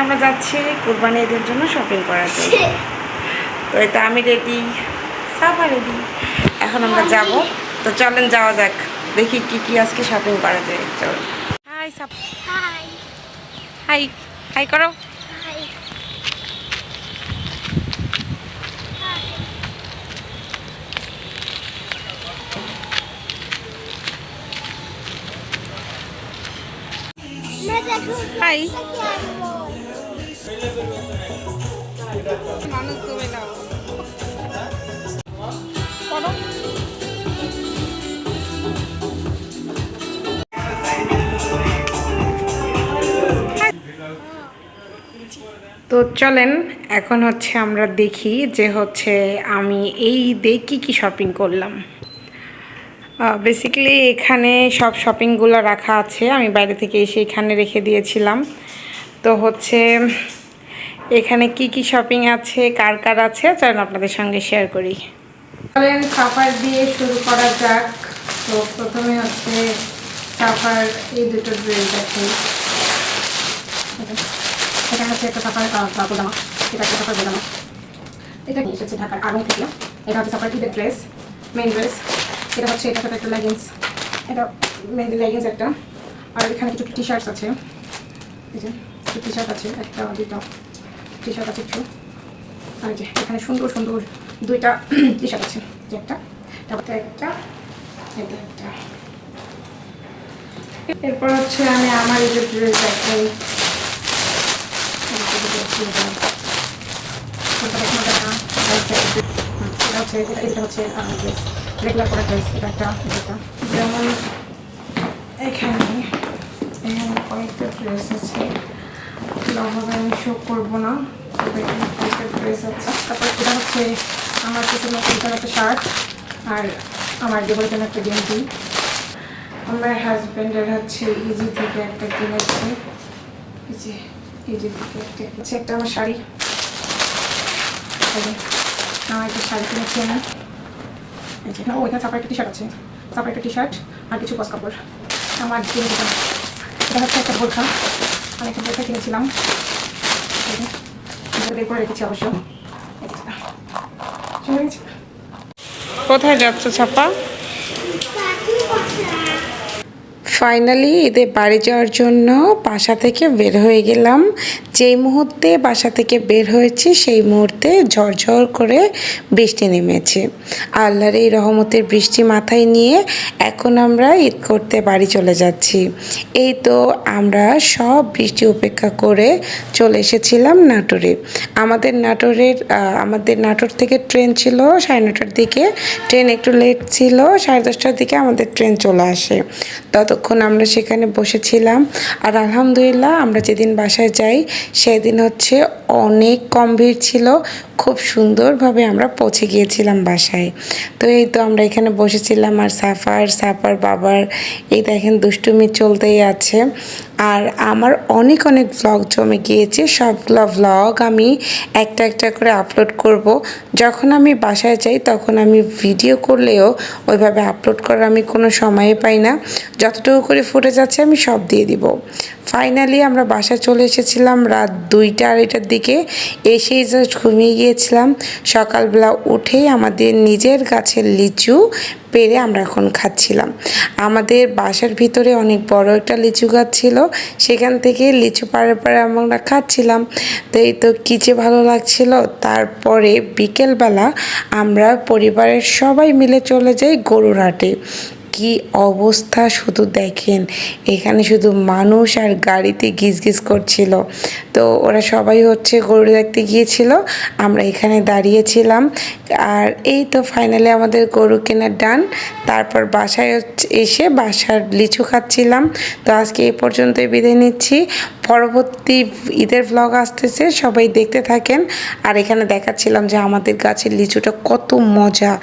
আমরা যাচ্ছি কুরবানি ঈদের জন্য শপিং করাতে। তো এটা আমি রেডি, সাফা রেডি, এখন আমরা যাব। তো চলেন যাওয়া যাক, দেখি কি কি আজকে শপিং করা যায়। চল হাই সাফ, হাই হাই হাই করো। হাই হাই হাই মানুষ তুমি দাও করো। তো চলেন এখন হচ্ছে আমরা দেখি যে হচ্ছে আমি এই ঈদে কী কী শপিং করলাম। বেসিক্যালি এখানে সব শপিংগুলো রাখা আছে, আমি বাইরে থেকে এসে এখানে রেখে দিয়েছিলাম। তো হচ্ছে এখানে কি কি শপিং আছে, কার কার আছে, চলেন আপনাদের সঙ্গে শেয়ার করি। চলেন সাফার দিয়ে শুরু করা যাক। তো প্রথমে হচ্ছে সাফার এই দুটো ড্রেস আছে। এখানে হচ্ছে একটা সাফার জামা, এটা একটা সাফার জামা, এটা নিয়ে এসেছে ঢাকার আগুন থেকে। এটা হচ্ছে সাফার ঈদের ড্রেস, মেন ড্রেস। এটা হচ্ছে এটার সাথে একটা লেগিংস, এটা মেন লেগিংস একটা। আর এখানে কিছু টি শার্টস আছে, এই যে কিছু টি শার্ট আছে, একটা দুইটা টি শার্ট আছে কিছু। আর যে এখানে সুন্দর সুন্দর দুইটা টি শার্ট আছে, যে একটা তারপরে একটা এটা একটা। এরপর হচ্ছে আমি আমার ঈদের ড্রেস দেখাই। রেগুলার করা ড্রেস, এটা একটা যেমন এখানে এখানে কয়েকটা ড্রেস আছে, ওভাবে আমি শো করবো না, তবে এখানে কয়েকটা ড্রেস আছে। তারপর এটা হচ্ছে আমার পিছনে একটা শার্ট, আর আমার দেবরের জন্য একটা গেঞ্জি। আমার হাজব্যান্ডের হচ্ছে ইজি থেকে একটা কিনেছে, ইজি থেকে একটা হচ্ছে একটা আমার শাড়ি, আমার একটা শাড়ি কিনেছি আমি। ও এখানে সাপার একটা টি শার্ট আছে, সাপার একটা টি শার্ট আর কিছু কস কাপড় আমার কিনে দিতাম। এটা হচ্ছে একটা বোরখা, আমি একটা বোরখা কিনেছিলাম, বের করে রেখেছি অবশ্য। কোথায় যাচ্ছ ছাপা? ফাইনালি ঈদে বাড়ি যাওয়ার জন্য বাসা থেকে বের হয়ে গেলাম। যেই মুহূর্তে বাসা থেকে বের হয়েছি সেই মুহূর্তে ঝরঝর করে বৃষ্টি নেমেছে। আল্লাহর এই রহমতের বৃষ্টি মাথায় নিয়ে এখন আমরা ঈদ করতে বাড়ি চলে যাচ্ছি। এই তো আমরা সব বৃষ্টি উপেক্ষা করে চলে এসেছিলাম নাটোরে। আমাদের নাটোর থেকে ট্রেন ছিল 9:30টার দিকে, ট্রেন একটু লেট ছিল, 10:30টার দিকে আমাদের ট্রেন চলে আসে। ততক্ষণ আমরা সেখানে বসেছিলাম। আর আলহামদুলিল্লাহ আমরা যেদিন বাসায় যাই সেদিন হচ্ছে অনেক কম ভিড় ছিল, খুব সুন্দরভাবে আমরা পৌঁছে গিয়েছিলাম বাসায়। তো এই তো আমরা এখানে বসেছিলাম, আর সাফার বাবার এই দেখেন দুষ্টুমি চলতেই আছে। আর আমার অনেক অনেক ভ্লগ জমে গিয়েছে, সবগুলো ভ্লগ আমি একটা একটা করে আপলোড করব। যখন আমি বাসায় যাই তখন আমি ভিডিও করলেও ওইভাবে আপলোড করার আমি কোনো সময় পাই না, যতটুকু করে ফুটে যাচ্ছে আমি সব দিয়ে দিব। ফাইনালি আমরা বাসায় চলে এসেছিলাম রাত 2টা-2:30টার দিকে, এসেই জাস্ট ঘুমিয়ে গিয়েছিলাম। সকালবেলা উঠেই আমাদের নিজের গাছের লিচু পেরে আমরা এখন খাচ্ছিলাম। আমাদের বাসার ভিতরে অনেক বড় একটা লিচু গাছ ছিল, সেখান থেকে লিচু পাড়ে পাড়ে আমরা খাচ্ছিলাম। তো এই তো কী যে ভালো লাগছিল। তারপরে বিকেলবেলা আমরা পরিবারের সবাই মিলে চলে যাই গরুর হাটে। কি অবস্থা শুধু দেখেন, এখানে শুধু মানুষ আর গাড়িতে গিজগিজ করছিল। তো ওরা সবাই হচ্ছে গরু দেখতে গিয়েছিল, আমরা এখানে দাঁড়িয়েছিলাম। আর এই তো ফাইনালি আমাদের গরু কেনার ডান। তারপর বাসায় এসে বাসার লিচু খাচ্ছিলাম। তো আজকে এই পর্যন্তই বিদায় নিচ্ছি, পরবর্তী ঈদের ভ্লগ আসতেছে, সবাই দেখতে থাকেন। আর এখানে দেখাচ্ছিলাম যে আমাদের গাছের লিচুটা কত মজা।